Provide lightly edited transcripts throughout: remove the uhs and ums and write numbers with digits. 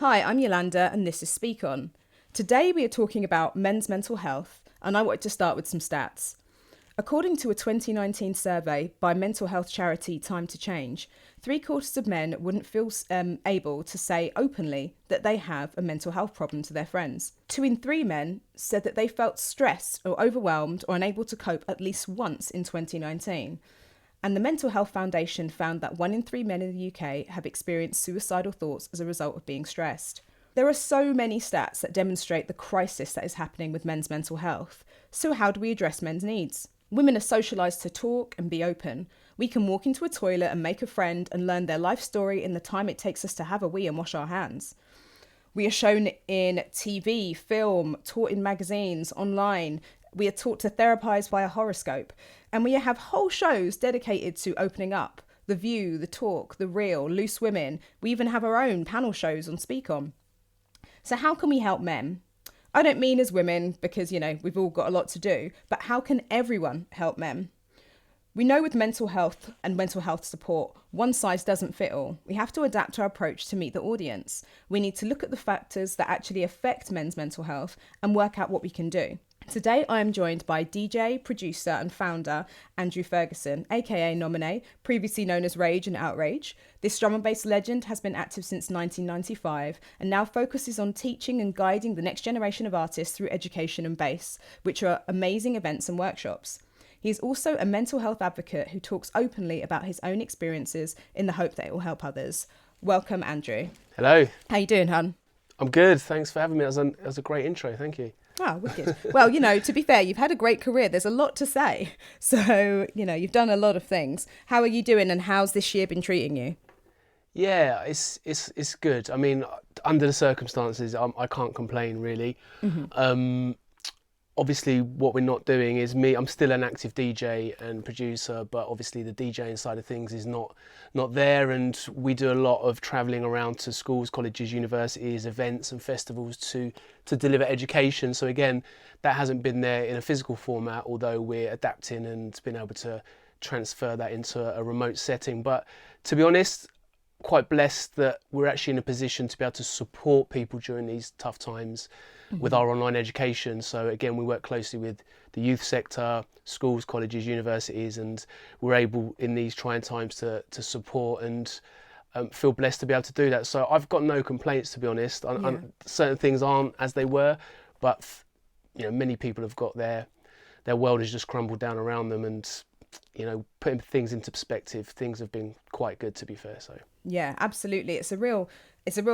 Hi, I'm Yolanda and this is Speak On. Today we are talking about men's mental health and I wanted to start with some stats. According to a 2019 survey by mental health charity Time to Change, 3/4 of men wouldn't feel able to say openly that they have a mental health problem to their friends. 2 in 3 men said that they felt stressed or overwhelmed or unable to cope at least once in 2019. And the Mental Health Foundation found that 1 in 3 men in the UK have experienced suicidal thoughts as a result of being stressed. There are so many stats that demonstrate the crisis that is happening with men's mental health. So how do we address men's needs? Women are socialised to talk and be open. We can walk into a toilet and make a friend and learn their life story in the time it takes us to have a wee and wash our hands. We are shown in TV, film, taught in magazines, online. We are taught to therapise via horoscope. And we have whole shows dedicated to opening up. The View, The Talk, The Real, Loose Women. We even have our own panel shows on Speak On. So how can we help men? I don't mean as women because, we've all got a lot to do, but how can everyone help men? We know with mental health and mental health support, one size doesn't fit all. We have to adapt our approach to meet the audience. We need to look at the factors that actually affect men's mental health and work out what we can do. Today, I am joined by DJ, producer and founder Andrew Ferguson, aka Nomine, previously known as Rage and Outrage. This drum and bass legend has been active since 1995 and now focuses on teaching and guiding the next generation of artists through education and bass, which are amazing events and workshops. He is also a mental health advocate who talks openly about his own experiences in the hope that it will help others. Welcome, Andrew. Hello. How you doing, hun? I'm good. Thanks for having me. That was a great intro. Thank you. Oh, wicked. Well, to be fair, you've had a great career. There's a lot to say. So, you've done a lot of things. How are you doing and how's this year been treating you? Yeah, it's good. I mean, under the circumstances, I can't complain really. Mm-hmm. Obviously, what we're not doing is I'm still an active DJ and producer, but obviously the DJing side of things is not there. And we do a lot of travelling around to schools, colleges, universities, events and festivals to deliver education. So again, that hasn't been there in a physical format, although we're adapting and been able to transfer that into a remote setting. But to be honest, quite blessed that we're actually in a position to be able to support people during these tough times with our online education. So again, we work closely with the youth sector, schools, colleges, universities, and we're able in these trying times to support and feel blessed to be able to do that. So I've got no complaints, to be honest. Certain things aren't as they were, but many people have got their world has just crumbled down around them, and putting things into perspective, things have been quite good, to be fair. So yeah, absolutely. It's a real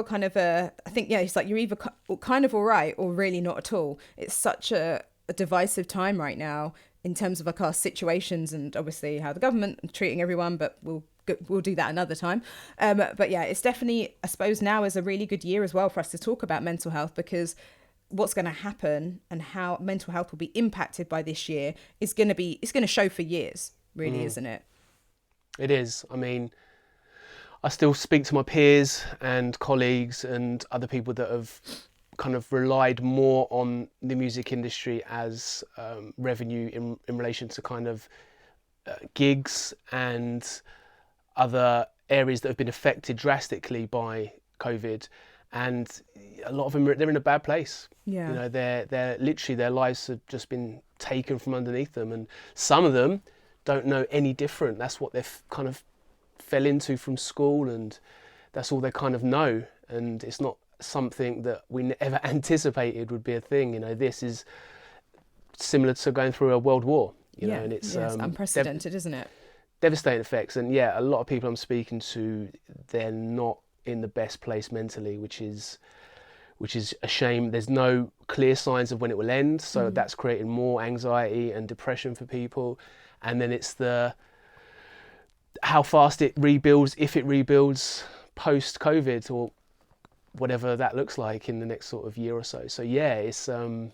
kind of I think, it's like you're either kind of all right or really not at all. It's such a divisive time right now in terms of like our situations and obviously how the government is treating everyone, but we'll do that another time. But yeah, it's definitely, I suppose now is a really good year as well for us to talk about mental health, because what's going to happen and how mental health will be impacted by this year it's going to show for years, really, isn't it? It is. I mean, I still speak to my peers and colleagues and other people that have kind of relied more on the music industry as revenue in relation to kind of gigs and other areas that have been affected drastically by COVID. And a lot of them, they're in a bad place. Yeah. They're literally, their lives have just been taken from underneath them. And some of them don't know any different. That's what they've kind of fell into from school, and that's all they kind of know. And it's not something that we ever anticipated would be a thing. This is similar to going through a world war, and it's unprecedented, isn't it? Devastating effects. And yeah, a lot of people I'm speaking to, they're not in the best place mentally, which is a shame. There's no clear signs of when it will end, so that's creating more anxiety and depression for people. And then it's how fast it rebuilds, if it rebuilds post-COVID or whatever that looks like in the next sort of year or so. So yeah, it's a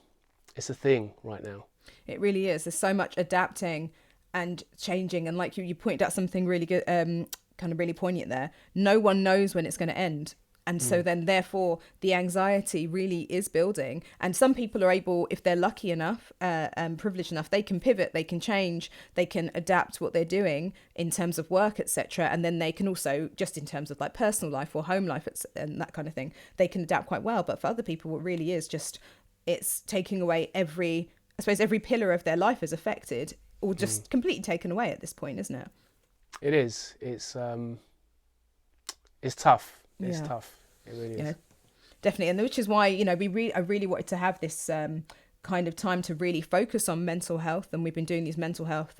thing right now. It really is. There's so much adapting and changing, and like you pointed out something really good, kind of really poignant there. No one knows when it's going to end, And so then therefore the anxiety really is building. And some people are able, if they're lucky enough and privileged enough, they can pivot, they can change, they can adapt what they're doing in terms of work, etc. And then they can also, just in terms of like personal life or home life and that kind of thing, they can adapt quite well. But for other people, what really is just, it's taking away every pillar of their life is affected or just completely taken away at this point, isn't it? It is. It's tough. It's Yeah. tough. It really is. Yeah, definitely. And which is why, you know, I really wanted to have this kind of time to really focus on mental health. And we've been doing these mental health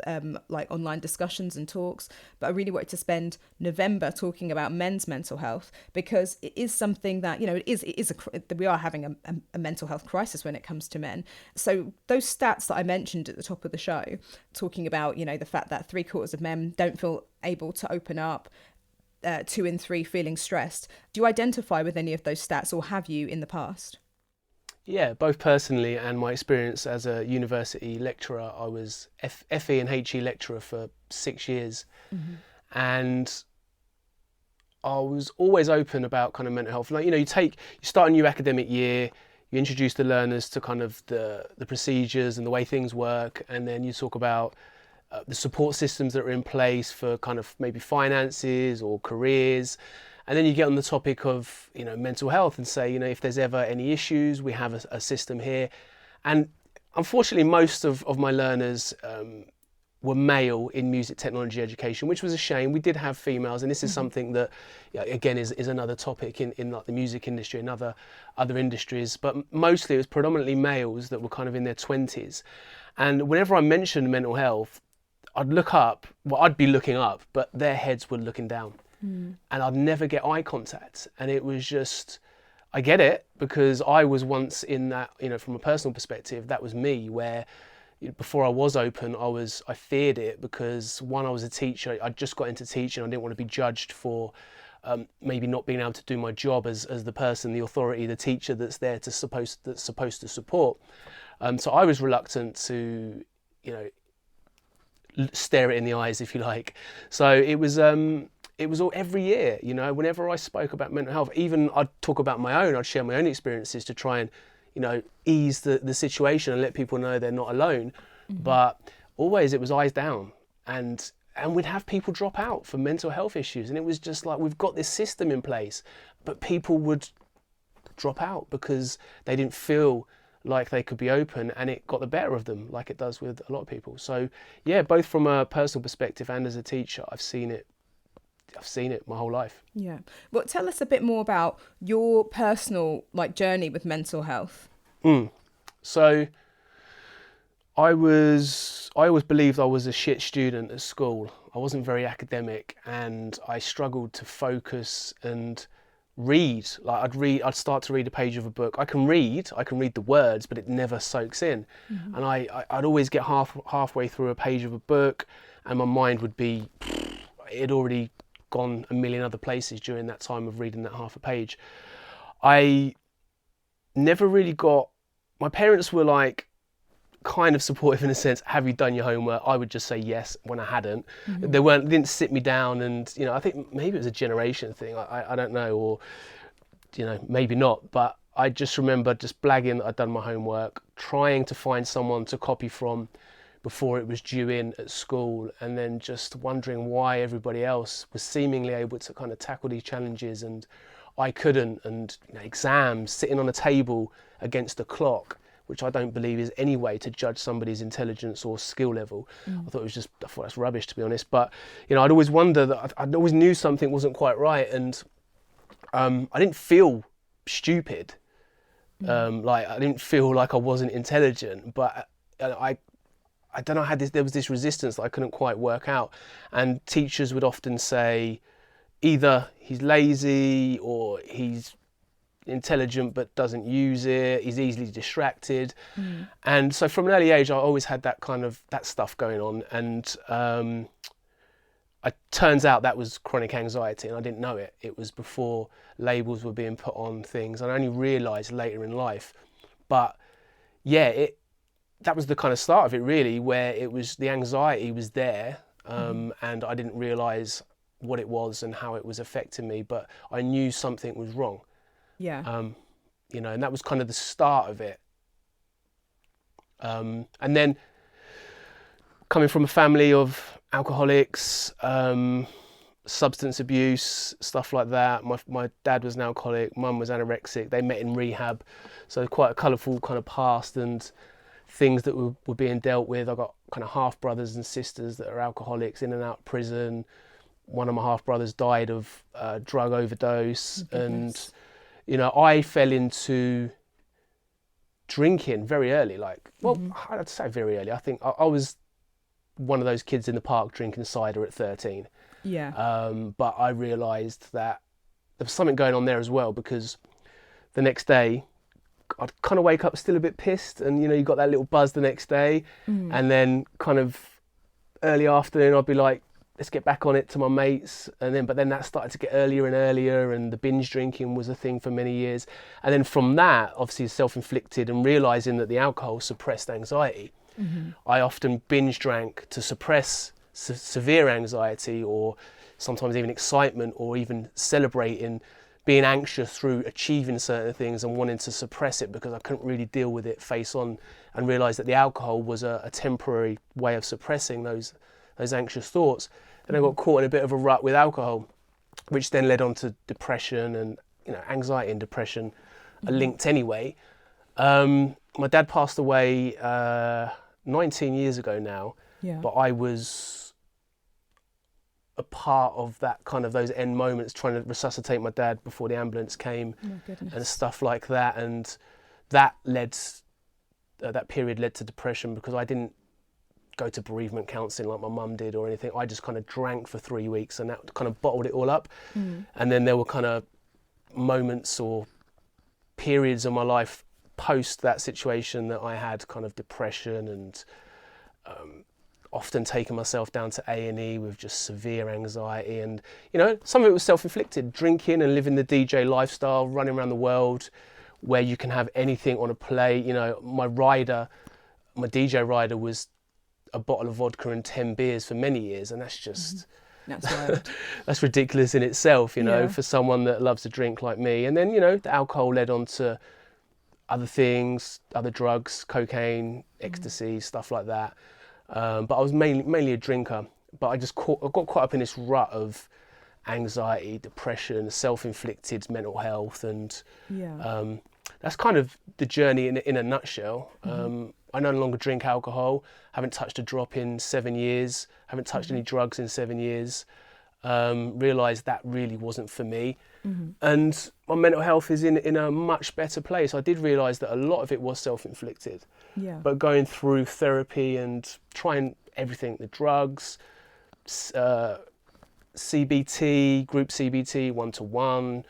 like online discussions and talks. But I really wanted to spend November talking about men's mental health, because it is something that, you know, we are having a mental health crisis when it comes to men. So those stats that I mentioned at the top of the show, talking about, you know, the fact that 3/4 of men don't feel able to open up, 2 in 3 feeling stressed. Do you identify with any of those stats, or have you in the past? Yeah, both personally and my experience as a university lecturer. I was FE and HE lecturer for 6 years, and I was always open about kind of mental health. Like, you know, you start a new academic year, you introduce the learners to kind of the procedures and the way things work, and then you talk about the support systems that are in place for kind of maybe finances or careers. And then you get on the topic of, you know, mental health and say, you know, if there's ever any issues, we have a system here. And unfortunately, most of my learners were male in music technology education, which was a shame. We did have females, and this is something that, again, is another topic in like the music industry and other industries. But mostly it was predominantly males that were kind of in their 20s. And whenever I mentioned mental health, I'd be looking up, but their heads were looking down. And I'd never get eye contact. And it was just, I get it, because I was once in that, you know, from a personal perspective, that was me, where, you know, before I was open, I feared it, because one, I was a teacher, I just got into teaching, I didn't want to be judged for maybe not being able to do my job as the person, the authority, the teacher that's there that's supposed to support. So I was reluctant to, you know, stare it in the eyes, if you like. So it was all every year, you know, whenever I spoke about mental health, even I'd talk about my own, I'd share my own experiences to try and, you know, ease the situation and let people know they're not alone. But always it was eyes down, and we'd have people drop out for mental health issues. And it was just like, we've got this system in place, but people would drop out because they didn't feel like they could be open, and it got the better of them, like it does with a lot of people. So yeah, both from a personal perspective and as a teacher, I've seen it my whole life. Yeah. Well, tell us a bit more about your personal like journey with mental health. So I always believed I was a shit student at school. I wasn't very academic, and I struggled to focus and read. Like I'd start to read a page of a book. I can read the words, but it never soaks in. And I'd always get halfway through a page of a book, and my mind would be, it had already gone a million other places during that time of reading that half a page. I never really got, my parents were like kind of supportive in a sense. Have you done your homework? I would just say yes when I hadn't. They didn't sit me down, and, you know, I think maybe it was a generation thing. I don't know, or, you know, maybe not. But I just remember just blagging that I'd done my homework, trying to find someone to copy from before it was due in at school, and then just wondering why everybody else was seemingly able to kind of tackle these challenges and I couldn't. And, you know, exams, sitting on a table against a clock, which I don't believe is any way to judge somebody's intelligence or skill level. I thought that's rubbish, to be honest. But, you know, I'd always wonder that I'd always knew something wasn't quite right, and I didn't feel stupid. Like I didn't feel like I wasn't intelligent, but I don't know, there was this resistance that I couldn't quite work out. And teachers would often say either he's lazy or he's intelligent but doesn't use it, he's easily distracted. And so from an early age I always had that stuff going on, and it turns out that was chronic anxiety, and I didn't know it. It was before labels were being put on things, and I only realised later in life. But yeah, that was the kind of start of it, really, where it was the anxiety was there, and I didn't realise what it was and how it was affecting me, but I knew something was wrong. Yeah. You know, and that was kind of the start of it. And then coming from a family of alcoholics, substance abuse, stuff like that. My dad was an alcoholic, mum was anorexic. They met in rehab, so quite a colourful kind of past and things that were being dealt with. I got kind of half brothers and sisters that are alcoholics, in and out of prison. One of my half brothers died of drug overdose, and you know, I fell into drinking very early. Like, well, I'd say very early. I think I was one of those kids in the park drinking cider at 13. Yeah. But I realised that there was something going on there as well, because the next day I'd kind of wake up still a bit pissed, and you know, you got that little buzz the next day, and then kind of early afternoon I'd be like, let's get back on it to my mates, but then that started to get earlier and earlier, and the binge drinking was a thing for many years. And then from that, obviously self-inflicted, and realising that the alcohol suppressed anxiety, I often binge drank to suppress severe anxiety, or sometimes even excitement, or even celebrating being anxious through achieving certain things and wanting to suppress it because I couldn't really deal with it face on, and realised that the alcohol was a temporary way of suppressing those anxious thoughts. And I got caught in a bit of a rut with alcohol, which then led on to depression, and you know, anxiety and depression are linked anyway. My dad passed away 19 years ago now, but I was a part of that kind of those end moments, trying to resuscitate my dad before the ambulance came, and stuff like that. And that led, that period led to depression, because I didn't go to bereavement counselling like my mum did or anything. I just kind of drank for 3 weeks, and that kind of bottled it all up. And then there were kind of moments or periods of my life post that situation that I had kind of depression, and often taking myself down to A&E with just severe anxiety. And you know, some of it was self-inflicted, drinking and living the DJ lifestyle, running around the world where you can have anything on a plate. You know, my DJ rider was a bottle of vodka and 10 beers for many years, and that's just That's wild. that's ridiculous in itself, you know, for someone that loves to drink like me. And then, you know, the alcohol led on to other things, other drugs, cocaine, ecstasy, stuff like that. But I was mainly a drinker. But I got caught up in this rut of anxiety, depression, self-inflicted mental health, and that's kind of the journey in a nutshell. I no longer drink alcohol, haven't touched a drop in 7 years, haven't touched any drugs in 7 years. Realised that really wasn't for me. And my mental health is in a much better place. I did realise that a lot of it was self-inflicted. But going through therapy and trying everything, the drugs, CBT, group CBT, one-to-one,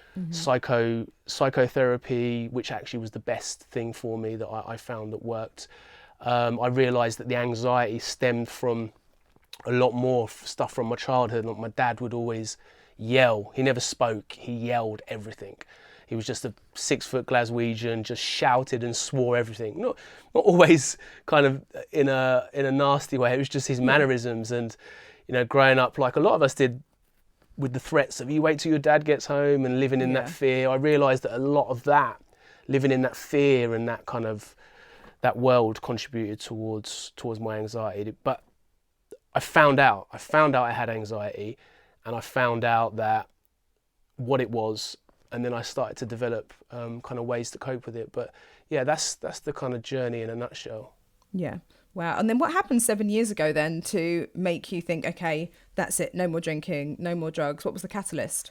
psychotherapy, which actually was the best thing for me that I found that worked. I realised that the anxiety stemmed from a lot more stuff from my childhood. Like, my dad would always yell. He never spoke. He yelled everything. He was just a 6-foot Glaswegian, just shouted and swore everything. Not always kind of in a nasty way. It was just his mannerisms. And you know, growing up like a lot of us did, with the threats of, you wait till your dad gets home, and living in that fear, I realised that a lot of that, living in that fear and that kind of that world, contributed towards my anxiety. But I found out I had anxiety, and I found out that what it was, and then I started to develop kind of ways to cope with it. But yeah, that's the kind of journey in a nutshell. Yeah. Wow. And then what happened 7 years ago then to make you think, okay, that's it, no more drinking, no more drugs? What was the catalyst?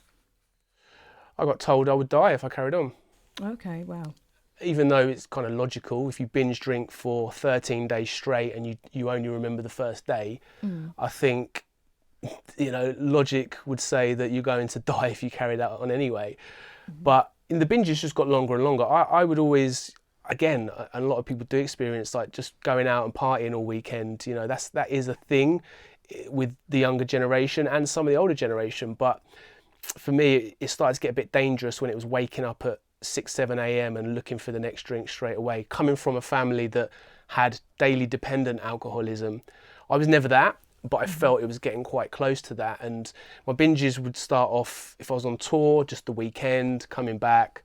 I got told I would die if I carried on. Okay, wow. Even though it's kind of logical, if you binge drink for 13 days straight and you only remember the first day, I think, you know, logic would say that you're going to die if you carry that on anyway. But in the binges just got longer and longer. I would always, again, a lot of people do experience like just going out and partying all weekend. You know, that is a thing with the younger generation and some of the older generation. But for me, it started to get a bit dangerous when it was waking up at 6, 7 a.m. and looking for the next drink straight away. Coming from a family that had daily dependent alcoholism, I was never that, but I felt it was getting quite close to that. And my binges would start off, if I was on tour, just the weekend, coming back,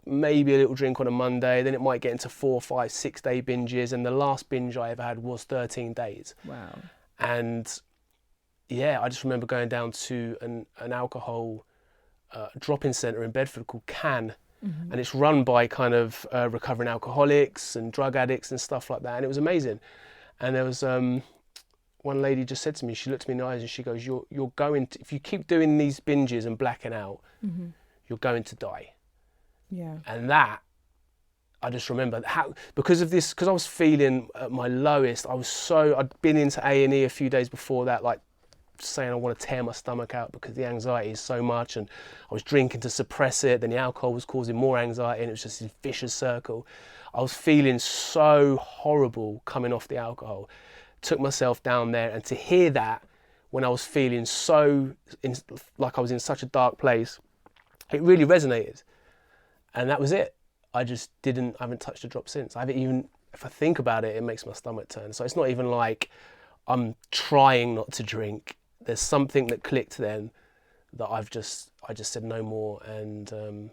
maybe a little drink on a Monday, then it might get into 4, 5, 6 day binges. And the last binge I ever had was 13 days. Wow. And yeah, I just remember going down to an alcohol drop-in centre in Bedford called CAN. And it's run by kind of recovering alcoholics and drug addicts and stuff like that. And it was amazing. And there was one lady just said to me, she looked me in the eyes and she goes, you're going to, if you keep doing these binges and blacking out, you're going to die. Yeah. And that, I just remember how, because of this, because I was feeling at my lowest, I'd been into A&E a few days before that, like saying I want to tear my stomach out because the anxiety is so much, and I was drinking to suppress it, then the alcohol was causing more anxiety, and it was just this vicious circle. I was feeling so horrible coming off the alcohol. Took myself down there, and to hear that when I was feeling like I was in such a dark place, it really resonated. And that was it. I haven't touched a drop since. I haven't even, if I think about it, it makes my stomach turn. So it's not even like I'm trying not to drink. There's something that clicked then that I just said no more, and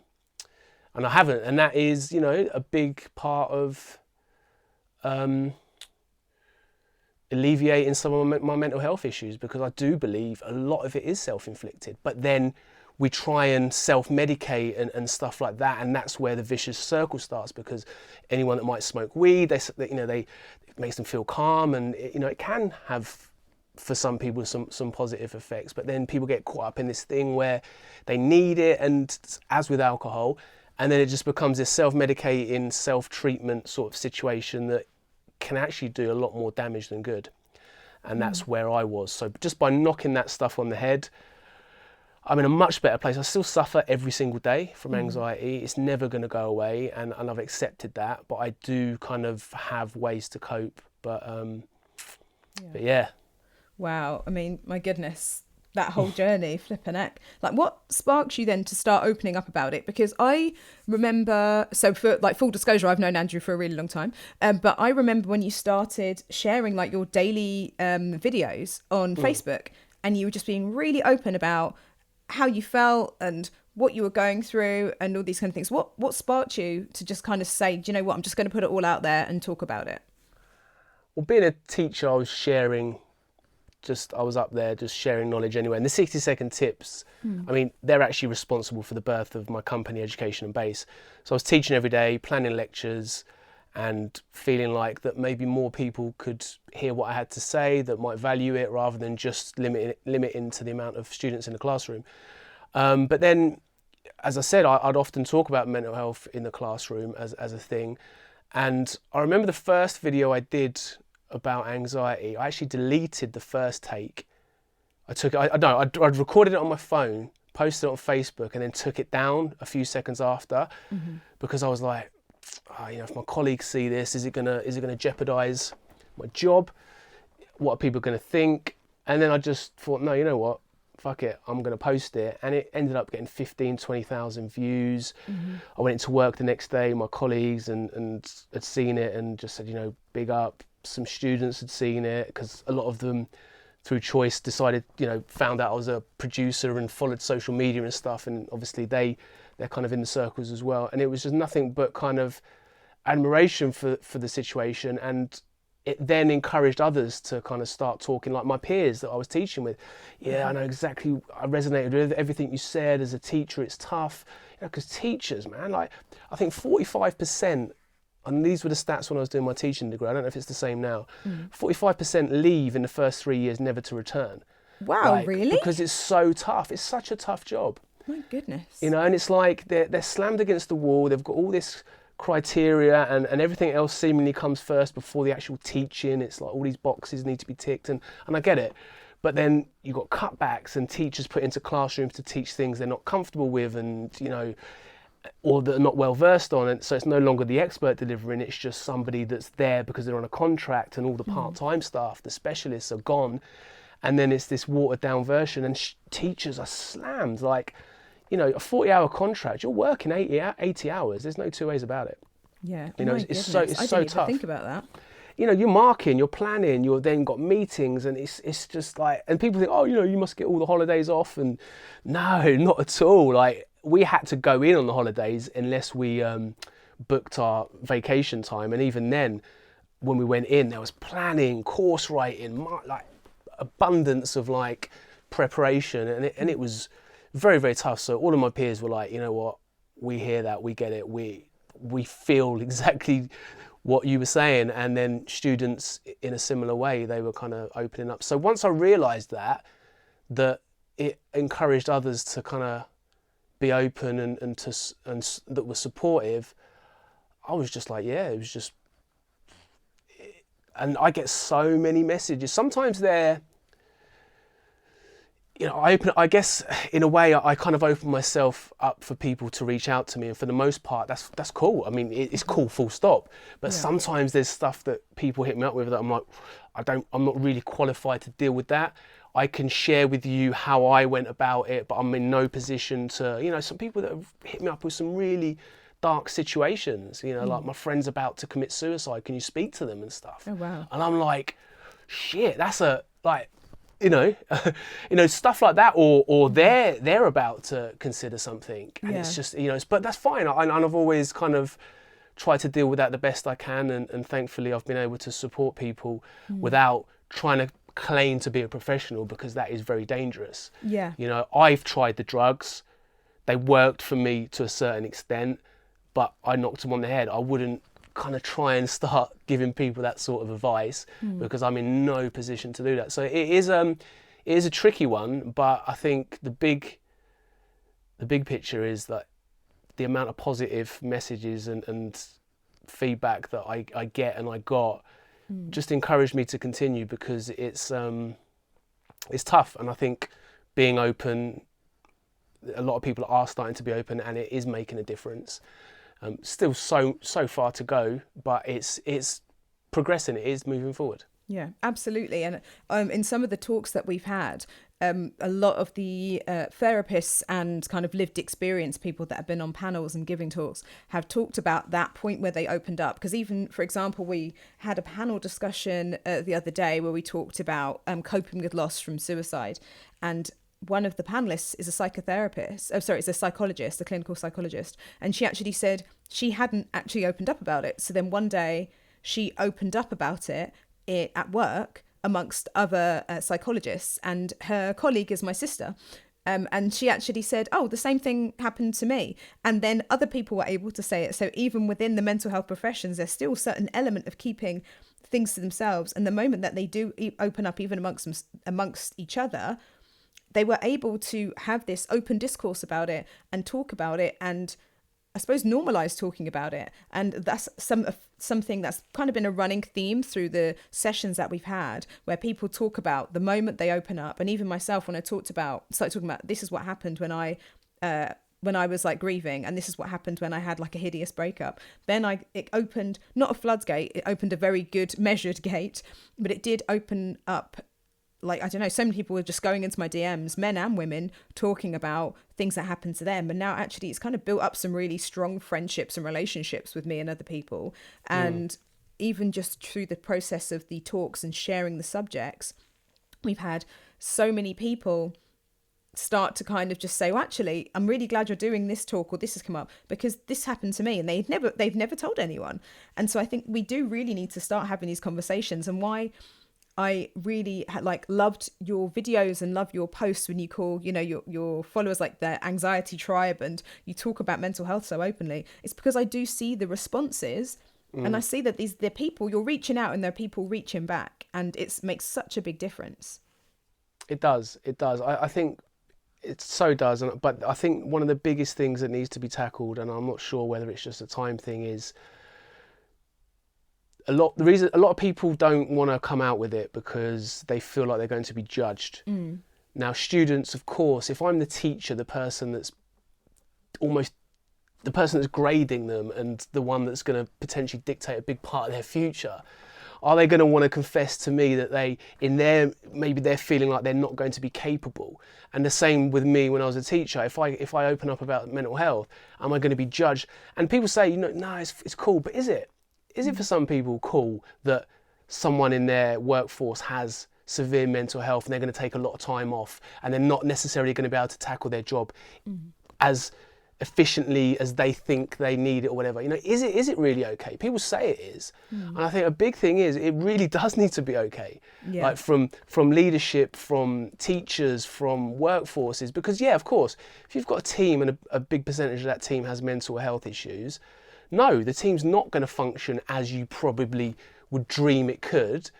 I haven't. And that is, a big part of alleviating some of my mental health issues, because I do believe a lot of it is self-inflicted, but then we try and self-medicate and stuff like that, and that's where the vicious circle starts, because anyone that might smoke weed, it makes them feel calm, and it can have, for some people, some positive effects, but then people get caught up in this thing where they need it, and as with alcohol, and then it just becomes this self-medicating, self-treatment sort of situation that can actually do a lot more damage than good. And that's where I was. So just by knocking that stuff on the head, I'm in a much better place. I still suffer every single day from anxiety. It's never going to go away, and I've accepted that, but I do kind of have ways to cope. But yeah. Wow. I mean, my goodness, that whole journey, flipping heck. Like, what sparks you then to start opening up about it? Because I remember, so for like full disclosure, I've known Andrew for a really long time, but I remember when you started sharing like your daily videos on Facebook, and you were just being really open about how you felt and what you were going through and all these kind of things. What sparked you to just kind of say, do you know what, I'm just going to put it all out there and talk about it? Well, being a teacher, I was up there just sharing knowledge anyway. And the 60-second tips, I mean, they're actually responsible for the birth of my company, Education and Base. So I was teaching every day, planning lectures, and feeling like that maybe more people could hear what I had to say, that might value it, rather than just limiting to the amount of students in the classroom. But then, as I said, I'd often talk about mental health in the classroom as a thing. And I remember the first video I did about anxiety, I actually deleted the first take. I'd recorded it on my phone, posted it on Facebook, and then took it down a few seconds after, because I was like, if my colleagues see this, is it gonna jeopardize my job? What are people gonna think? And then I just thought, no, you know what? Fuck it, I'm gonna post it. And it ended up getting 20,000 views. I went into work the next day, my colleagues and had seen it and just said, big up. Some students had seen it, because a lot of them, through choice, decided, found out I was a producer and followed social media and stuff, and obviously they're kind of in the circles as well. And it was just nothing but kind of admiration for the situation, and it then encouraged others to kind of start talking, like my peers that I was teaching with. I know exactly, I resonated with everything you said. As a teacher, it's tough, because teachers, man, like I think 45%, and these were the stats when I was doing my teaching degree, I don't know if it's the same now, 45% leave in the first 3 years never to return. Wow, really? Because it's so tough. It's such a tough job. My goodness. And it's like they're slammed against the wall. They've got all this criteria, and everything else seemingly comes first before the actual teaching. It's like all these boxes need to be ticked, and I get it. But then you've got cutbacks and teachers put into classrooms to teach things they're not comfortable with, and or that are not well versed on, and so it's no longer the expert delivering, it's just somebody that's there because they're on a contract, and all the part-time staff, the specialists, are gone, and then it's this watered down version, and teachers are slammed. Like, a 40-hour contract, you're working 80 hours, there's no two ways about it. Yeah. It's so I didn't even tough. think about that. you know, you're marking, you're planning, you're then got meetings, and it's just like, and people think, oh, you know, you must get all the holidays off, and no, not at all. Like, we had to go in on the holidays unless we booked our vacation time, and even then, when we went in, there was planning, course writing, like abundance of like preparation, and it was very, very tough. So all of my peers were like, you know what, we hear that, we get it, we feel exactly what you were saying. And then students in a similar way, they were kind of opening up. So once I realised that it encouraged others to kind of be open and that were supportive, I was just like, yeah, it was just, and I get so many messages. Sometimes they're, you know, I guess in a way I kind of open myself up for people to reach out to me, and for the most part that's cool. I mean, it's cool, full stop. But sometimes there's stuff that people hit me up with that I'm like, I'm not really qualified to deal with that. I can share with you how I went about it, but I'm in no position to, you know, some people that have hit me up with some really dark situations, you know, like my friend's about to commit suicide, can you speak to them and stuff? Oh wow. And I'm like, shit, that's a, like, you know, stuff like that, or they're about to consider something, and it's just, you know, but that's fine. And I've always kind of tried to deal with that the best I can, and thankfully I've been able to support people without trying to claim to be a professional, because that is very dangerous. Yeah. You know, I've tried the drugs, they worked for me to a certain extent, but I knocked them on the head. I wouldn't kind of try and start giving people that sort of advice, because I'm in no position to do that. So it is a tricky one, but I think the big picture is that the amount of positive messages and feedback that I get and I got just encouraged me to continue, because it's tough. And I think being open, a lot of people are starting to be open, and it is making a difference. Still so far to go, but it's progressing. It is moving forward. Yeah, absolutely. And in some of the talks that we've had, a lot of the therapists and kind of lived experience people that have been on panels and giving talks have talked about that point where they opened up. Because even, for example, we had a panel discussion the other day where we talked about coping with loss from suicide, and one of the panelists is a psychotherapist. Oh, sorry, it's a psychologist, a clinical psychologist. And she actually said she hadn't actually opened up about it. So then one day she opened up about it at work amongst other psychologists, and her colleague is my sister. And she actually said, oh, the same thing happened to me. And then other people were able to say it. So even within the mental health professions, there's still a certain element of keeping things to themselves. And the moment that they do open up, even amongst each other, they were able to have this open discourse about it and talk about it, and I suppose normalize talking about it. And that's something that's kind of been a running theme through the sessions that we've had, where people talk about the moment they open up. And even myself, when I started talking about this is what happened when I was like grieving, and this is what happened when I had like a hideous breakup, then it opened not a floodgate, it opened a very good measured gate, but it did open up. Like, I don't know, so many people were just going into my DMs, men and women, talking about things that happened to them. And now actually it's kind of built up some really strong friendships and relationships with me and other people. And even just through the process of the talks and sharing the subjects, we've had so many people start to kind of just say, well, actually, I'm really glad you're doing this talk, or this has come up because this happened to me, and they've never told anyone. And so I think we do really need to start having these conversations. And why I really loved your videos and love your posts when you call, you know, your followers like the anxiety tribe, and you talk about mental health so openly. It's because I do see the responses, and I see that they're people, you're reaching out and there are people reaching back, and it makes such a big difference. It does. I think it so does. But I think one of the biggest things that needs to be tackled, and I'm not sure whether it's just a time thing, is a lot of people don't want to come out with it because they feel like they're going to be judged. Now, students, of course, if I'm the teacher, the person that's grading them and the one that's going to potentially dictate a big part of their future, are they going to want to confess to me that maybe they're feeling like they're not going to be capable? And the same with me when I was a teacher. If I open up about mental health, am I going to be judged? And people say, no, it's cool, but is it? Is it for some people cool that someone in their workforce has severe mental health and they're going to take a lot of time off and they're not necessarily going to be able to tackle their job as efficiently as they think they need it or whatever. You know, is it really okay? People say it is. And I think a big thing is it really does need to be okay. Yeah. Like from leadership, from teachers, from workforces, because yeah, of course, if you've got a team and a big percentage of that team has mental health issues, no, the team's not going to function as you probably would dream it could.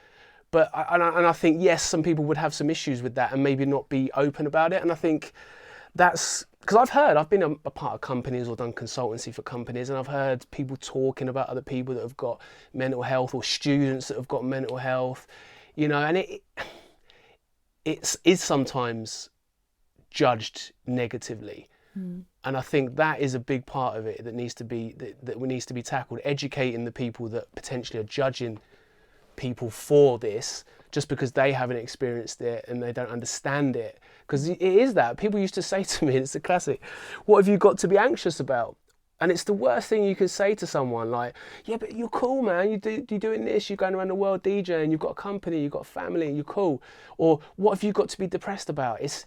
But I think, yes, some people would have some issues with that and maybe not be open about it. And I think that's because I've been a part of companies or done consultancy for companies, and I've heard people talking about other people that have got mental health or students that have got mental health, you know, and it is sometimes judged negatively. And I think that is a big part of it that needs to be tackled, educating the people that potentially are judging people for this just because they haven't experienced it and they don't understand it. Because it is that. People used to say to me, it's a classic, what have you got to be anxious about? And it's the worst thing you can say to someone, like, yeah, but you're cool, man. You're doing this, you're going around the world DJing, you've got a company, you've got a family, you're cool. Or what have you got to be depressed about? It's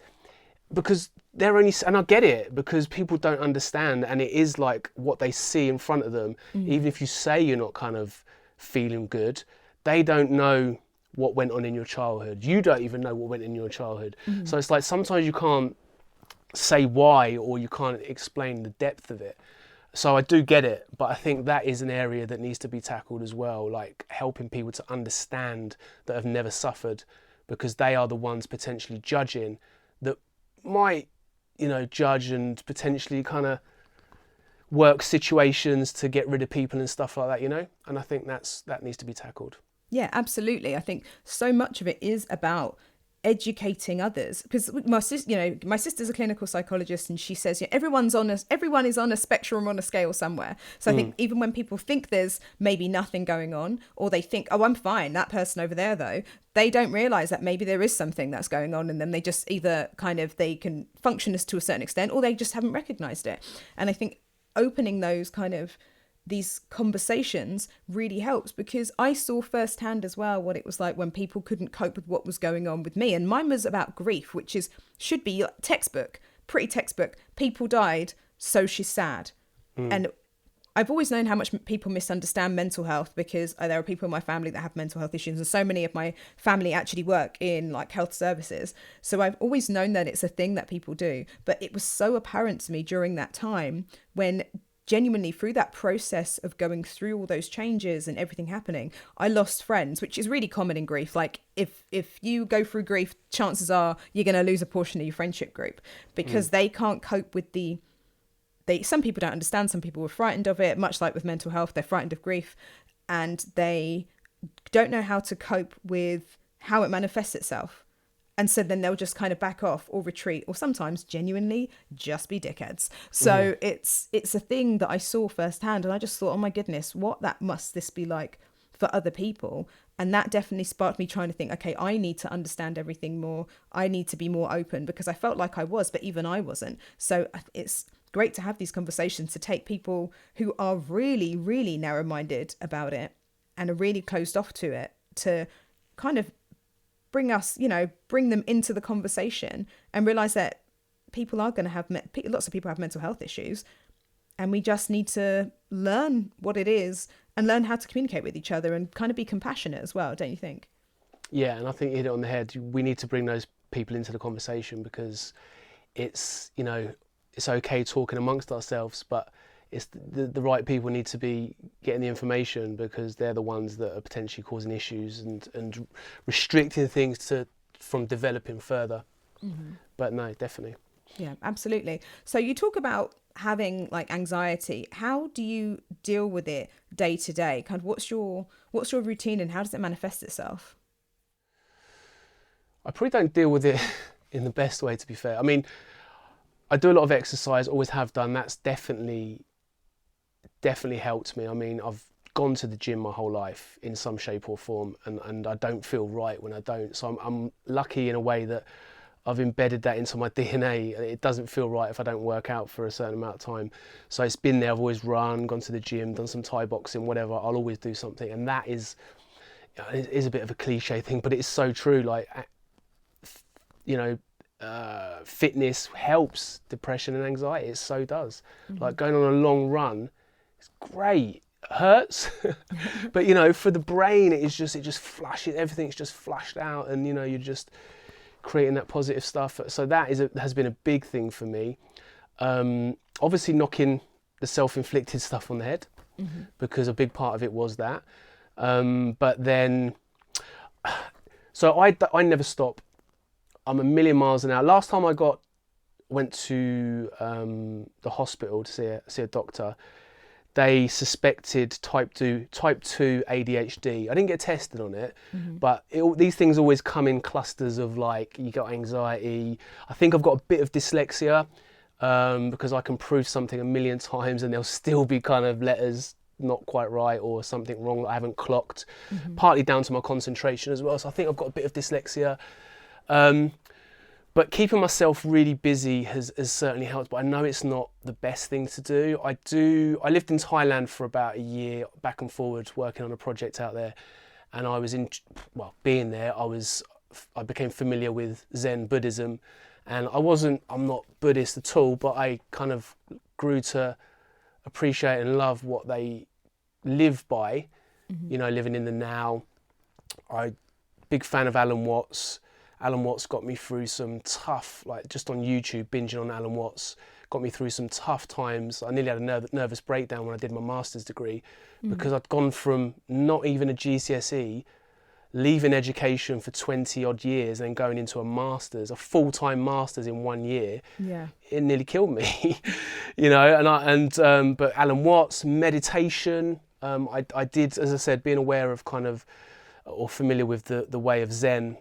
because they're only, and I get it, because people don't understand, and it is like what they see in front of them. Even if you say you're not kind of feeling good, they don't know what went on in your childhood. You don't even know what went in your childhood. So it's like sometimes you can't say why, or you can't explain the depth of it. So I do get it, but I think that is an area that needs to be tackled as well, like helping people to understand that have never suffered, because they are the ones potentially judging that might, you know, judge and potentially kind of work situations to get rid of people and stuff like that, you know? And I think that needs to be tackled. Yeah, absolutely. I think so much of it is about educating others, because my sister's a clinical psychologist, and she says, everyone is on a spectrum, on a scale somewhere. So I think even when people think there's maybe nothing going on, or they think, oh, I'm fine, that person over there though, they don't realize that maybe there is something that's going on in them. They just either they can function as to a certain extent, or they just haven't recognized it. And I think opening these conversations really helps, because I saw firsthand as well what it was like when people couldn't cope with what was going on with me. And mine was about grief, which should be pretty textbook. People died, so she's sad. And I've always known how much people misunderstand mental health, because there are people in my family that have mental health issues, and so many of my family actually work in like health services. So I've always known that it's a thing that people do. But it was so apparent to me during that time, when genuinely through that process of going through all those changes and everything happening, I lost friends, which is really common in grief. Like if you go through grief, chances are you're going to lose a portion of your friendship group, because they can't cope with some people don't understand. Some people were frightened of it, much like with mental health, they're frightened of grief, and they don't know how to cope with how it manifests itself. And so then they'll just kind of back off or retreat, or sometimes genuinely just be dickheads. So it's a thing that I saw firsthand, and I just thought, oh my goodness, what must this be like for other people? And that definitely sparked me trying to think, okay, I need to understand everything more. I need to be more open, because I felt like I was, but even I wasn't. So it's great to have these conversations, to take people who are really, really narrow-minded about it and are really closed off to it, to kind of bring them into the conversation and realize that people are going to have, lots of people have mental health issues, and we just need to learn what it is and learn how to communicate with each other and kind of be compassionate as well, don't you think? Yeah, and I think you hit it on the head. We need to bring those people into the conversation, because it's, you know, it's okay talking amongst ourselves, but it's the right people need to be getting the information, because they're the ones that are potentially causing issues and restricting things from developing further. But no, definitely. Yeah, absolutely. So you talk about having like anxiety. How do you deal with it day to day? Kind of what's your routine, and how does it manifest itself? I probably don't deal with it in the best way, to be fair. I mean, I do a lot of exercise, always have done. That's definitely helped me. I mean, I've gone to the gym my whole life in some shape or form, and I don't feel right when I don't. So I'm lucky in a way that I've embedded that into my DNA. It doesn't feel right if I don't work out for a certain amount of time. So it's been there. I've always run, gone to the gym, done some Thai boxing, whatever. I'll always do something, and that is it is a bit of a cliche thing, but it is so true. Like, you know, fitness helps depression and anxiety. It so does. Like going on a long run, it's great. It hurts, but you know, for the brain, it just flushes, everything's just flushed out, and you know, you're just creating that positive stuff. So that has been a big thing for me. Obviously knocking the self-inflicted stuff on the head, because a big part of it was that. But then, so I never stop. I'm a million miles an hour. Last time I went to the hospital to see a doctor, they suspected type 2 ADHD. I didn't get tested on it, but these things always come in clusters of, like, you got anxiety. I think I've got a bit of dyslexia, because I can prove something a million times and there'll still be kind of letters not quite right or something wrong that I haven't clocked, partly down to my concentration as well. So I think I've got a bit of dyslexia. But keeping myself really busy has certainly helped, but I know it's not the best thing to do. I lived in Thailand for about a year, back and forward, working on a project out there. And I was being there, I became familiar with Zen Buddhism. And I'm not Buddhist at all, but I kind of grew to appreciate and love what they live by, you know, living in the now. Big fan of Alan Watts. Alan Watts got me through some tough, like just on YouTube, binging on Alan Watts, got me through some tough times. I nearly had a nervous breakdown when I did my master's degree, because I'd gone from not even a GCSE, leaving education for 20 odd years and then going into a full-time master's in 1 year. Yeah. It nearly killed me, you know, but Alan Watts, meditation, I did, as I said, being aware of kind of, or familiar with the way of Zen,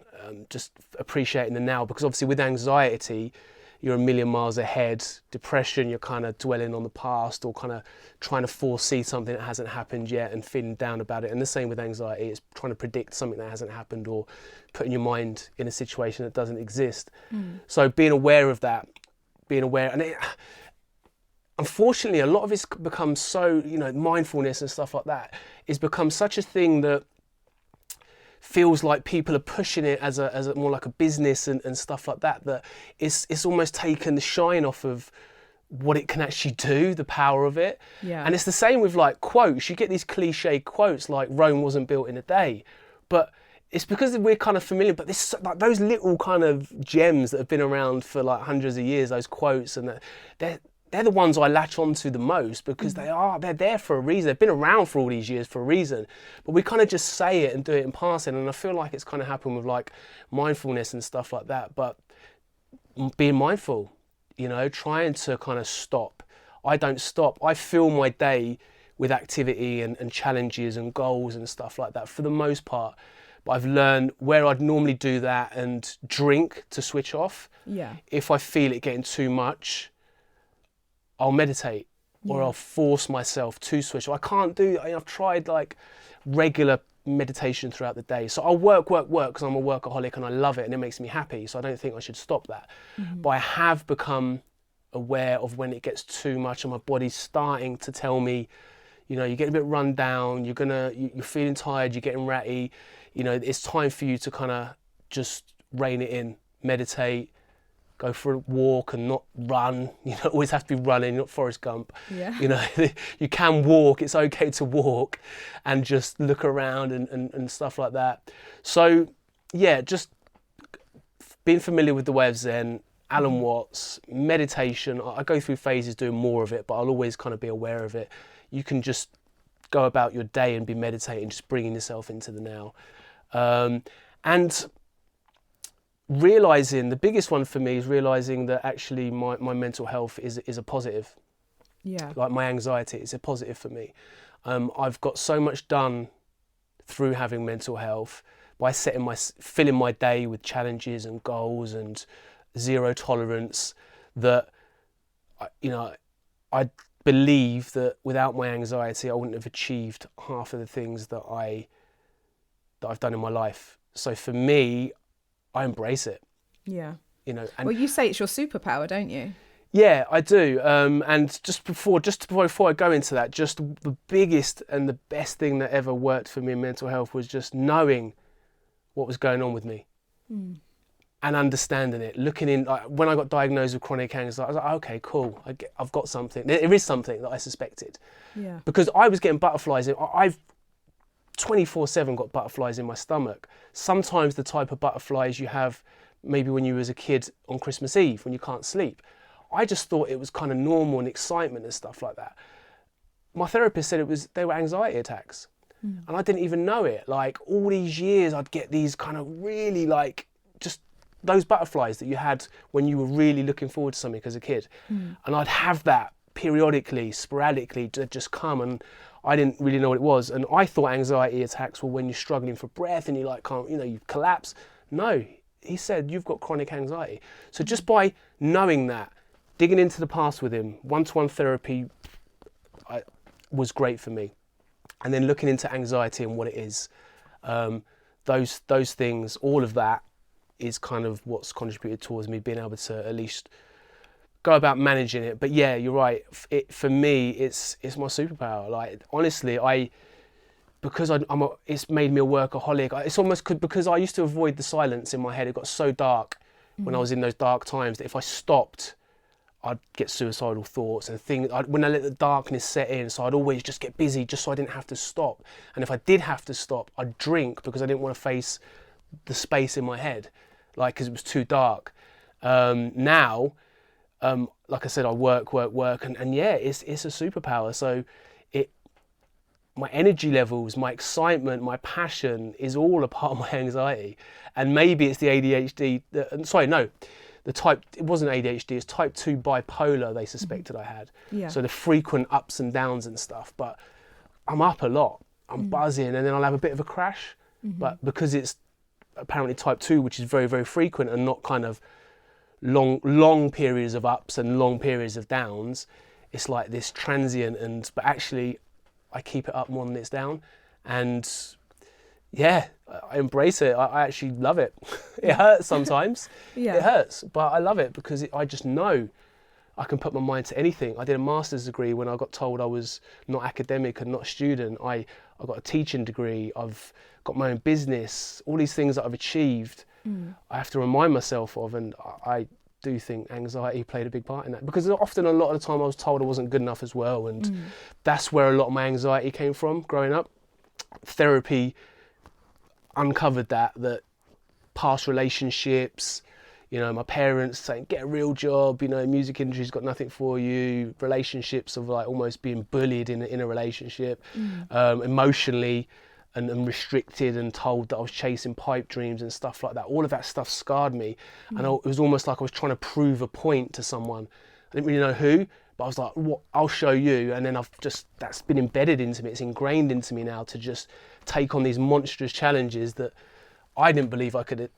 just appreciating the now, because obviously with anxiety, you're a million miles ahead. Depression, you're kind of dwelling on the past or kind of trying to foresee something that hasn't happened yet and feeling down about it. And the same with anxiety, it's trying to predict something that hasn't happened or putting your mind in a situation that doesn't exist. So being aware of that, and unfortunately a lot of it's become so, you know, mindfulness and stuff like that, it's become such a thing that feels like people are pushing it as a more like a business and stuff like that, that it's almost taken the shine off of what it can actually do, the power of it. Yeah. And it's the same with like quotes. You get these cliche quotes like Rome wasn't built in a day, but it's because we're kind of familiar, but this, like, those little kind of gems that have been around for like hundreds of years, those quotes, and they're the ones I latch onto the most, because they're there for a reason. They've been around for all these years for a reason, but we kind of just say it and do it in passing. And I feel like it's kind of happened with like mindfulness and stuff like that, but being mindful, you know, trying to kind of stop. I don't stop. I fill my day with activity and challenges and goals and stuff like that for the most part. But I've learned where I'd normally do that and drink to switch off. Yeah. If I feel it getting too much, I'll meditate, or I'll force myself to switch. I can't do, I've tried like regular meditation throughout the day. So I'll work because I'm a workaholic and I love it and it makes me happy. So I don't think I should stop that. But I have become aware of when it gets too much and my body's starting to tell me, you know, you're getting a bit run down, you're feeling tired, you're getting ratty. You know, it's time for you to kind of just rein it in, meditate, go for a walk and not run. You don't always have to be running, not Forrest Gump. Yeah. You know, you can walk, it's okay to walk and just look around and stuff like that. So yeah, just being familiar with the way of Zen, Alan Watts, meditation. I go through phases doing more of it, but I'll always kind of be aware of it. You can just go about your day and be meditating, just bringing yourself into the now. And realizing, the biggest one for me is realizing that actually my mental health is a positive. Yeah. Like my anxiety is a positive for me. I've got so much done through having mental health by filling my day with challenges and goals and zero tolerance, that I believe that without my anxiety I wouldn't have achieved half of the things that I've done in my life. So for me, I embrace it. Yeah. You know, and well, you say it's your superpower, don't you? Yeah, I do. And before I go into that, just the biggest and the best thing that ever worked for me in mental health was just knowing what was going on with me and understanding it. Looking in, like, when I got diagnosed with chronic anxiety, I was like, okay, cool. I've got something. There is something that I suspected. Yeah. Because I was getting butterflies. I've 24/7 got butterflies in my stomach. Sometimes the type of butterflies you have maybe when you was a kid on Christmas Eve when you can't sleep. I just thought it was kind of normal and excitement and stuff like that. My therapist said they were anxiety attacks. And I didn't even know it. Like, all these years I'd get these kind of really, like, just those butterflies that you had when you were really looking forward to something as a kid. And I'd have that periodically, sporadically, just come, and I didn't really know what it was. And I thought anxiety attacks were when you're struggling for breath and you like can't, you collapse. No, he said you've got chronic anxiety. So just by knowing that, digging into the past with him, one-to-one therapy was great for me. And then looking into anxiety and what it is, those things, all of that is kind of what's contributed towards me being able to at least go about managing it. But yeah, you're right. For me, it's my superpower. Like, honestly, it's made me a workaholic. It's almost because I used to avoid the silence in my head. It got so dark when I was in those dark times that if I stopped, I'd get suicidal thoughts and things. When I let the darkness set in, so I'd always just get busy just so I didn't have to stop. And if I did have to stop, I'd drink because I didn't want to face the space in my head, like, because it was too dark. Now, like I said, I work, and yeah, it's a superpower. So my energy levels, my excitement, my passion is all a part of my anxiety. And maybe it's the ADHD. It wasn't ADHD, it's type 2 bipolar they suspected I had. Yeah. So the frequent ups and downs and stuff. But I'm up a lot, I'm buzzing, and then I'll have a bit of a crash. But because it's apparently type 2, which is very, very frequent and not kind of long periods of ups and long periods of downs, it's like this transient, but actually I keep it up more than it's down. And yeah, I embrace it. I actually love it. It hurts sometimes. Yeah. It hurts, but I love it because I just know I can put my mind to anything. I did a master's degree when I got told I was not academic and not a student. I got a teaching degree. I've got my own business. All these things that I've achieved, I have to remind myself of, and I do think anxiety played a big part in that, because often a lot of the time I was told I wasn't good enough as well, and that's where a lot of my anxiety came from growing up. Therapy uncovered that past relationships, my parents saying get a real job, music industry's got nothing for you, relationships of like almost being bullied in a relationship, emotionally and restricted and told that I was chasing pipe dreams and stuff like that. All of that stuff scarred me, and it was almost like I was trying to prove a point to someone. I didn't really know who, but I was like, "What? I'll show you." And then that's been embedded into me. It's ingrained into me now to just take on these monstrous challenges that I didn't believe I could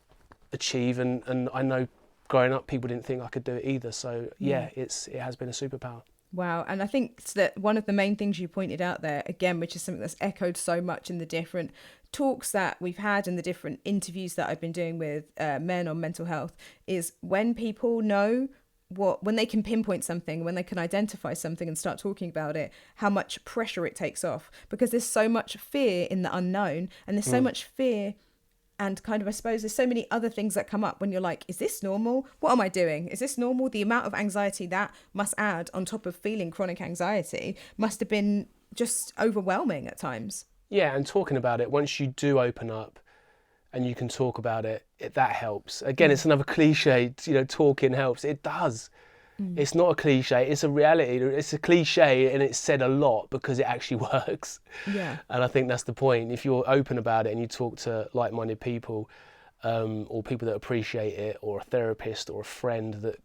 achieve, and I know growing up people didn't think I could do it either. So yeah, it has been a superpower. Wow. And I think that one of the main things you pointed out there, again, which is something that's echoed so much in the different talks that we've had and the different interviews that I've been doing with men on mental health, is when people know when they can pinpoint something, when they can identify something and start talking about it, how much pressure it takes off, because there's so much fear in the unknown, and there's so much fear. And kind of, I suppose, there's so many other things that come up when you're like, is this normal? What am I doing? Is this normal? The amount of anxiety that must add on top of feeling chronic anxiety must have been just overwhelming at times. Yeah, and talking about it, once you do open up and you can talk about it, that helps. Again, it's another cliche, talking helps. It does. It's not a cliche, it's a reality. It's a cliche and it's said a lot because it actually works. Yeah. And I think that's the point. If you're open about it and you talk to like-minded people, or people that appreciate it, or a therapist or a friend that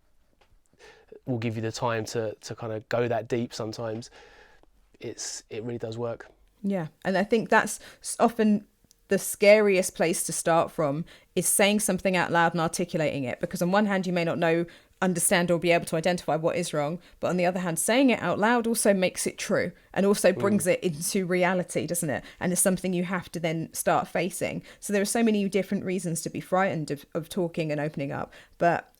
will give you the time to kind of go that deep sometimes, it really does work. Yeah. And I think that's often the scariest place to start from, is saying something out loud and articulating it, because on one hand you may not know understand or be able to identify what is wrong. But on the other hand, saying it out loud also makes it true and also brings it into reality, doesn't it? And it's something you have to then start facing. So there are so many different reasons to be frightened of talking and opening up.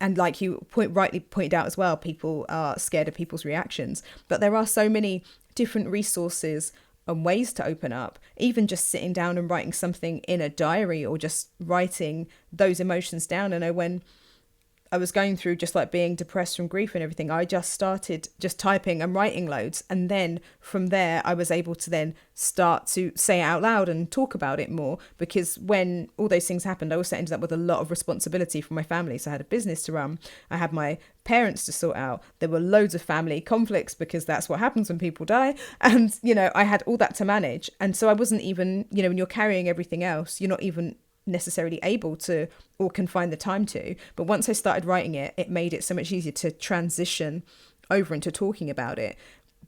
And like you rightly pointed out as well, people are scared of people's reactions. But there are so many different resources and ways to open up, even just sitting down and writing something in a diary or just writing those emotions down. I know when I was going through just like being depressed from grief and everything, I just started just typing and writing loads. And then from there, I was able to then start to say it out loud and talk about it more, because when all those things happened, I also ended up with a lot of responsibility from my family. So I had a business to run. I had my parents to sort out. There were loads of family conflicts because that's what happens when people die. And, you know, I had all that to manage. And so I wasn't even, you know, when you're carrying everything else, you're not even necessarily able to or can find the time to. But once I started writing it, it made it so much easier to transition over into talking about it.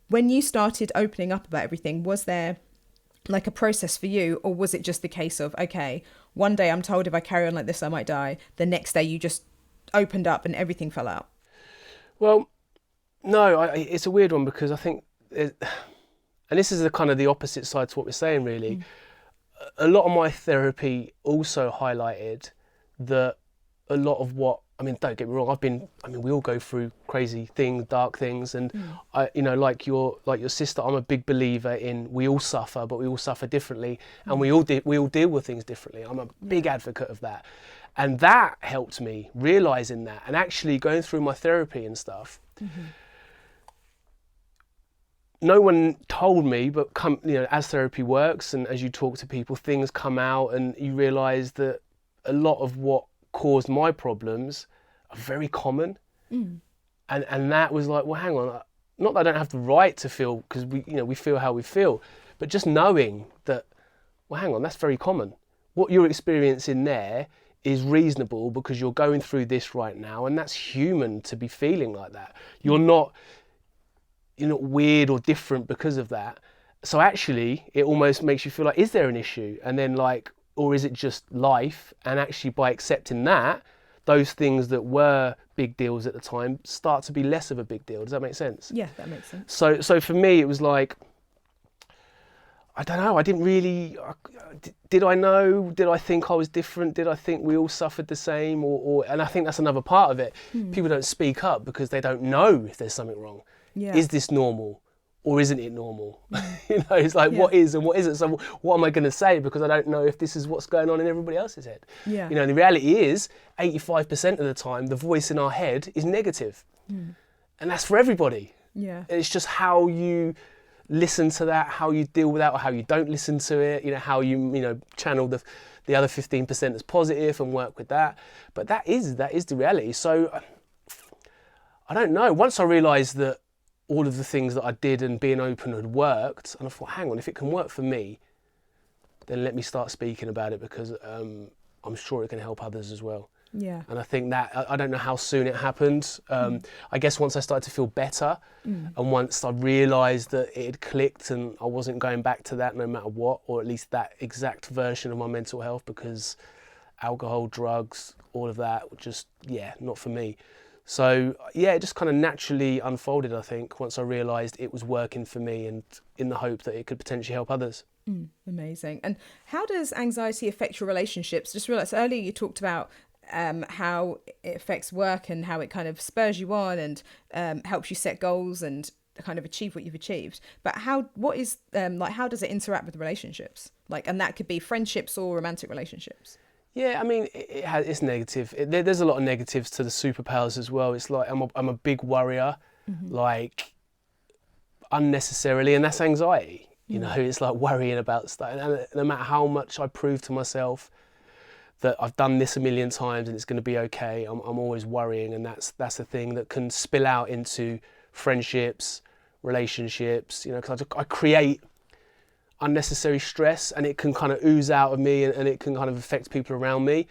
When you started opening up about everything, was there like a process for you, or was it just the case of, okay, one day I'm told if I carry on like this I might die, the next day you just opened up and everything fell out? Well, no, it's a weird one, because I think and this is the kind of the opposite side to what we're saying really. A lot of my therapy also highlighted that a lot of what, I mean, don't get me wrong, we all go through crazy things, dark things, and I, you know, like your sister, I'm a big believer in we all suffer, but we all suffer differently, and we all deal with things differently. I'm a big advocate of that, and that helped me realizing that, and actually going through my therapy and stuff. No one told me, but you know, as therapy works and as you talk to people, things come out and you realise that a lot of what caused my problems are very common. And that was like, well, hang on, not that I don't have the right to feel, because we feel how we feel, but just knowing that, well, hang on, that's very common. What you're experiencing there is reasonable because you're going through this right now, and that's human to be feeling like that. You're not weird or different because of that. So actually it almost makes you feel like, is there an issue? And then like, or is it just life? And actually by accepting that, those things that were big deals at the time start to be less of a big deal. Does that make sense? Yeah, that makes sense. So for me it was like, I don't know, I didn't really, did I know? Did I think I was different? Did I think we all suffered the same? And I think that's another part of it. People don't speak up because they don't know if there's something wrong. Yeah. Is this normal or isn't it normal? It's like, what is and what isn't. So what am I going to say? Because I don't know if this is what's going on in everybody else's head. Yeah. And the reality is 85% of the time, the voice in our head is negative. And that's for everybody. Yeah. It's just how you listen to that, how you deal with that, or how you don't listen to it, how you channel the other 15% as positive and work with that. But that is the reality. So I don't know. Once I realised that all of the things that I did and being open had worked, and I thought, hang on, if it can work for me, then let me start speaking about it, because I'm sure it can help others as well. Yeah. And I think that, I don't know how soon it happened. I guess once I started to feel better, and once I realised that it had clicked and I wasn't going back to that no matter what, or at least that exact version of my mental health, because alcohol, drugs, all of that, just, not for me. So, it just kind of naturally unfolded, I think, once I realised it was working for me, and in the hope that it could potentially help others. Amazing. And how does anxiety affect your relationships? Just realised earlier you talked about how it affects work and how it kind of spurs you on and helps you set goals and kind of achieve what you've achieved. But how does it interact with relationships? And that could be friendships or romantic relationships. Yeah, I mean, it's negative. There's a lot of negatives to the superpowers as well. It's like I'm a big worrier, like unnecessarily, and that's anxiety. It's like worrying about stuff. And no matter how much I prove to myself that I've done this a million times and it's going to be okay, I'm always worrying, and that's a thing that can spill out into friendships, relationships. Because I create unnecessary stress, and it can kind of ooze out of me, and it can kind of affect people around me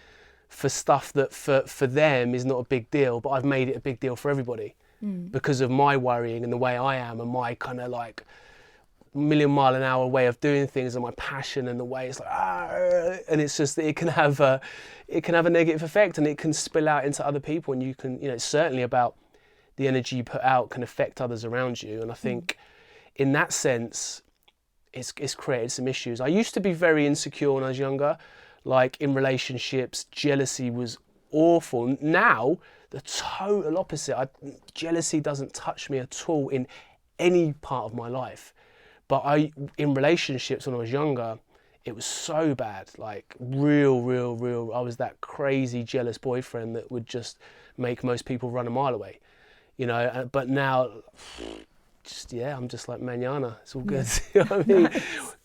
for stuff that for them is not a big deal, but I've made it a big deal for everybody because of my worrying and the way I am and my kind of like million mile an hour way of doing things and my passion and the way it's like, and it's just that it can have a negative effect, and it can spill out into other people, and you can, it's certainly about the energy you put out can affect others around you. And I think in that sense, it's created some issues. I used to be very insecure when I was younger, like in relationships, jealousy was awful. Now, the total opposite. Jealousy doesn't touch me at all in any part of my life. But in relationships when I was younger, it was so bad, like real. I was that crazy jealous boyfriend that would just make most people run a mile away, but now, I'm just like manana, it's all good. You know what I mean?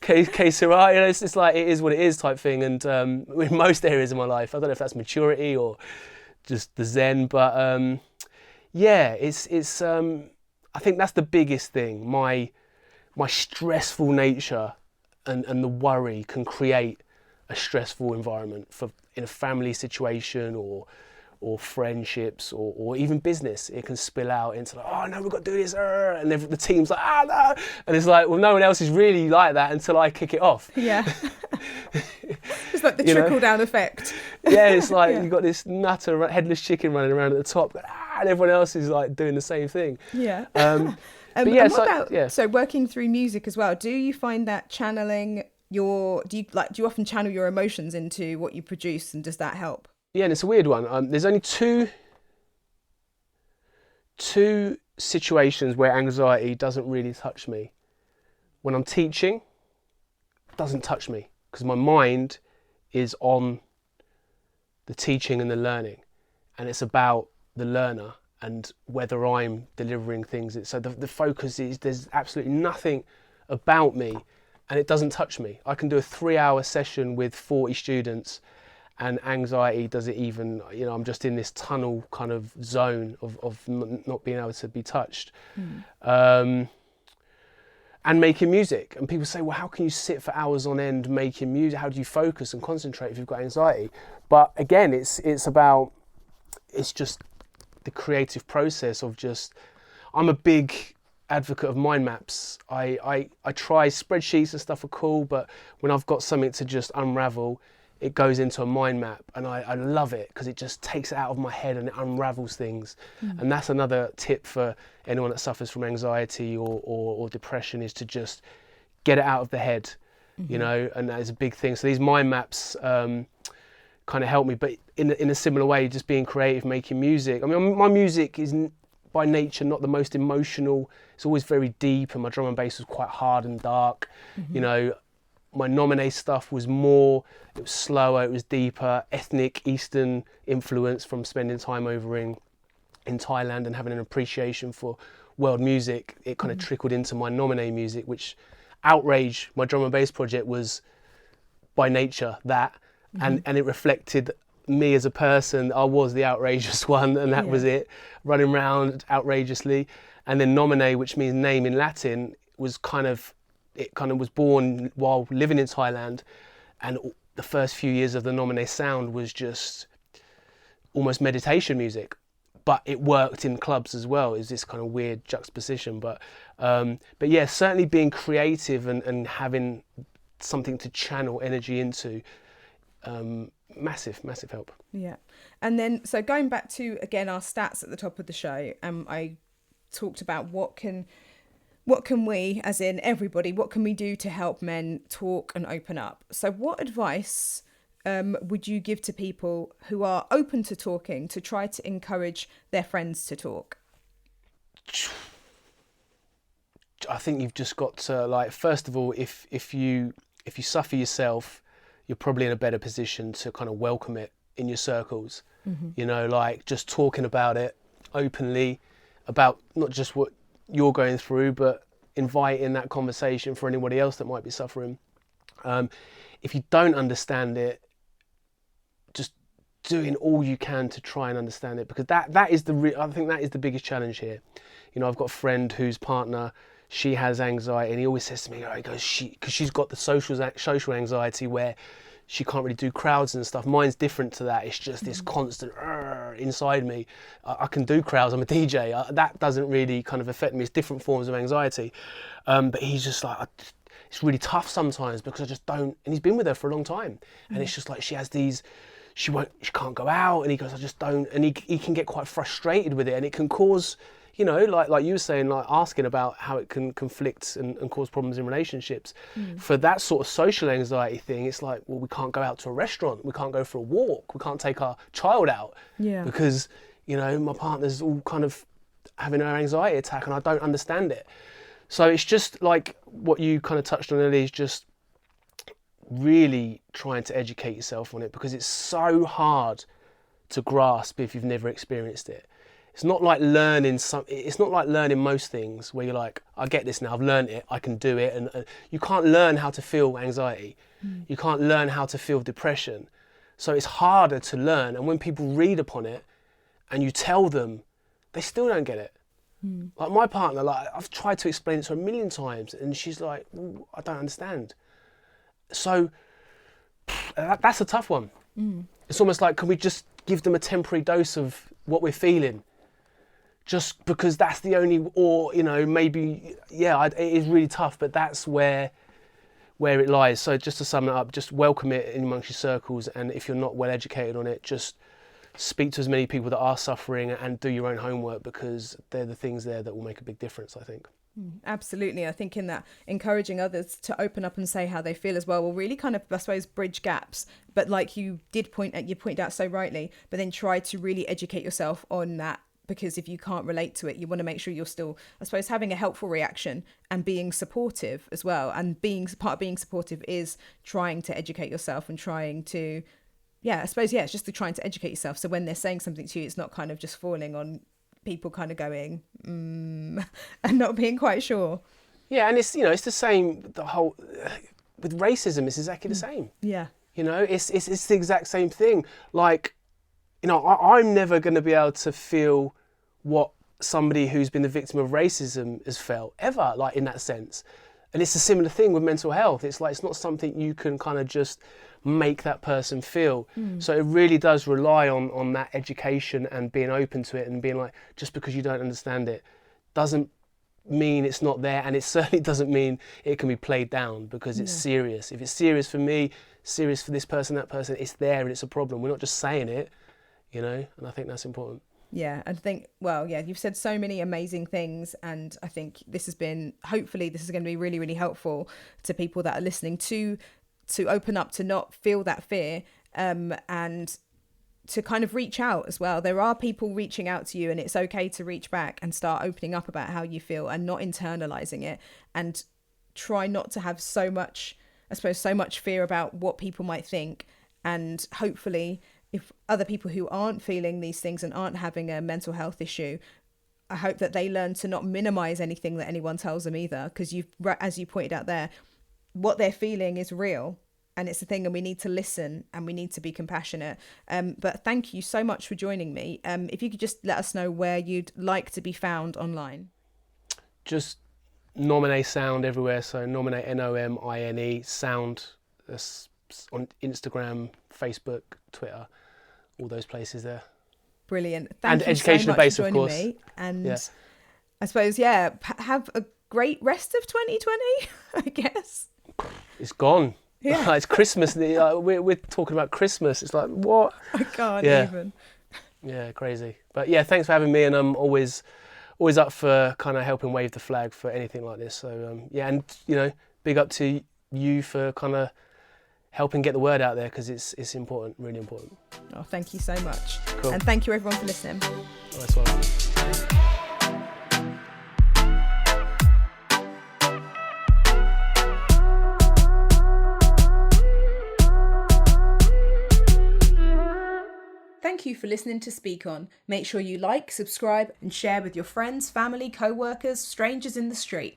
Que sera, it's just like, it is what it is type thing. And in most areas of my life, I don't know if that's maturity or just the zen, but it's I think that's the biggest thing. My stressful nature and the worry can create a stressful environment in a family situation or friendships or even business. It can spill out into like, oh no, we've got to do this, and the team's like, no, and it's like, well, no one else is really like that until I kick it off. Yeah. It's like the trickle down effect. Yeah, it's like you've got this nutter headless chicken running around at the top, and everyone else is like doing the same thing. Yeah. So working through music as well, do you find that channeling do you often channel your emotions into what you produce, and does that help? Yeah, and it's a weird one. There's only two situations where anxiety doesn't really touch me. When I'm teaching, it doesn't touch me because my mind is on the teaching and the learning, and it's about the learner and whether I'm delivering things. So the focus is, there's absolutely nothing about me, and it doesn't touch me. I can do a 3-hour session with 40 students, and anxiety doesn't even, I'm just in this tunnel kind of zone of not being able to be touched. And making music. And people say, well, how can you sit for hours on end making music? How do you focus and concentrate if you've got anxiety? But again, it's just the creative process of I'm a big advocate of mind maps. I try spreadsheets and stuff are cool, but when I've got something to just unravel, it goes into a mind map, and I love it because it just takes it out of my head and it unravels things. And that's another tip for anyone that suffers from anxiety or depression, is to just get it out of the head, and that is a big thing. So these mind maps kind of help me, but in a similar way, just being creative, making music. I mean, my music is by nature not the most emotional. It's always very deep, and my drum and bass was quite hard and dark. My Nomine stuff was it was slower, it was deeper, ethnic Eastern influence from spending time over in Thailand and having an appreciation for world music. It kind of trickled into my Nomine music, which Outrage, my drum and bass project, was by nature that, and it reflected me as a person. I was the outrageous one, and that was it, running around outrageously. And then Nomine, which means name in Latin, was it was born while living in Thailand, and the first few years of the Nomine sound was just almost meditation music, but it worked in clubs as well. It's this kind of weird juxtaposition, but yeah, certainly being creative and having something to channel energy into, massive help. Yeah. And then, so going back to, again, our stats at the top of the show, I talked about what can we, as in everybody, what can we do to help men talk and open up? So what advice would you give to people who are open to talking, to try to encourage their friends to talk? I think you've just got to, first of all, if you suffer yourself, you're probably in a better position to kind of welcome it in your circles. Just talking about it openly, about not just what you're going through, but inviting that conversation for anybody else that might be suffering. If you don't understand it, just doing all you can to try and understand it, because that is I think that is the biggest challenge here. I've got a friend whose partner, she has anxiety, and he always says to me, he goes, because she's got the social anxiety where she can't really do crowds and stuff. Mine's different to that. It's just this constant, inside me. I can do crowds, I'm a DJ. That doesn't really kind of affect me. It's different forms of anxiety. But he's just like, it's really tough sometimes because I just don't, and he's been with her for a long time. And it's just like, she has these, she can't go out, and he goes, I just don't, and he can get quite frustrated with it, and it can cause, you know, like you were saying, like asking about how it can conflict and cause problems in relationships. For that sort of social anxiety thing, it's like, well, we can't go out to a restaurant, we can't go for a walk, we can't take our child out because, you know, my partner's all kind of having an anxiety attack and I don't understand it. So it's just like what you kind of touched on earlier, is just really trying to educate yourself on it, because it's so hard to grasp if you've never experienced it. It's not like learning it's not like learning most things where you're like, I get this now, I've learned it, I can do it. And you can't learn how to feel anxiety. You can't learn how to feel depression. So it's harder to learn. And when people read upon it and you tell them, they still don't get it. Like my partner, like I've tried to explain it to her a million times and she's like, well, I don't understand. So that's a tough one. It's almost like, can we just give them a temporary dose of what we're feeling? Just because that's the only, or, you know, maybe, it is really tough, but that's where it lies. So just to sum it up, just welcome it in amongst your circles. And if you're not well educated on it, just speak to as many people that are suffering and do your own homework, because they're the things there that will make a big difference, I think. Absolutely. I think in that, encouraging others to open up and say how they feel as well will really kind of, I suppose, bridge gaps. But like you pointed out so rightly, but then try to really educate yourself on that, because if you can't relate to it, you want to make sure you're still, I suppose, having a helpful reaction and being supportive as well. And part of being supportive is trying to educate yourself and trying to, it's just trying to educate yourself. So when they're saying something to you, it's not kind of just falling on people kind of going, and not being quite sure. Yeah, and it's, you know, it's the same, with racism, it's exactly the same. Yeah. You know, it's the exact same thing. Like, you know, I'm never going to be able to feel what somebody who's been the victim of racism has felt, ever, like in that sense. And it's a similar thing with mental health. It's like, it's not something you can kind of just make that person feel. So it really does rely on that education and being open to it and being like, just because you don't understand it doesn't mean it's not there, and it certainly doesn't mean it can be played down, because it's serious. If it's serious for me, serious for this person, that person, it's there and it's a problem. We're not just saying it, you know, and I think that's important. Yeah, I think, you've said so many amazing things, and I think hopefully this is going to be really, really helpful to people that are listening to open up, to not feel that fear, and to kind of reach out as well. There are people reaching out to you, and it's okay to reach back and start opening up about how you feel and not internalizing it, and try not to have so much fear about what people might think. And hopefully, if other people who aren't feeling these things and aren't having a mental health issue, I hope that they learn to not minimize anything that anyone tells them either, because as you pointed out there, what they're feeling is real and it's a thing, and we need to listen and we need to be compassionate. But thank you so much for joining me. If you could just let us know where you'd like to be found online. Just Nomine Sound everywhere. So Nomine, Nomine Sound, on Instagram, Facebook, Twitter, all those places there. Brilliant. Thank you educational so much base, for joining me. And I suppose, have a great rest of 2020, I guess. It's gone. Yeah. It's Christmas. We're talking about Christmas. It's like, what? I can't even. Yeah, crazy. But yeah, thanks for having me, and I'm always up for kind of helping wave the flag for anything like this. So and you know, big up to you for kind of helping get the word out there, because it's important, really important. Oh, thank you so much. Cool. And thank you everyone for listening. Nice one. Thank you for listening to Speak On. Make sure you like, subscribe, and share with your friends, family, co-workers, strangers in the street.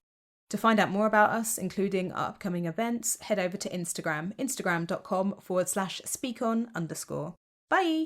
To find out more about us, including our upcoming events, head over to Instagram, instagram.com/speakon_. Bye!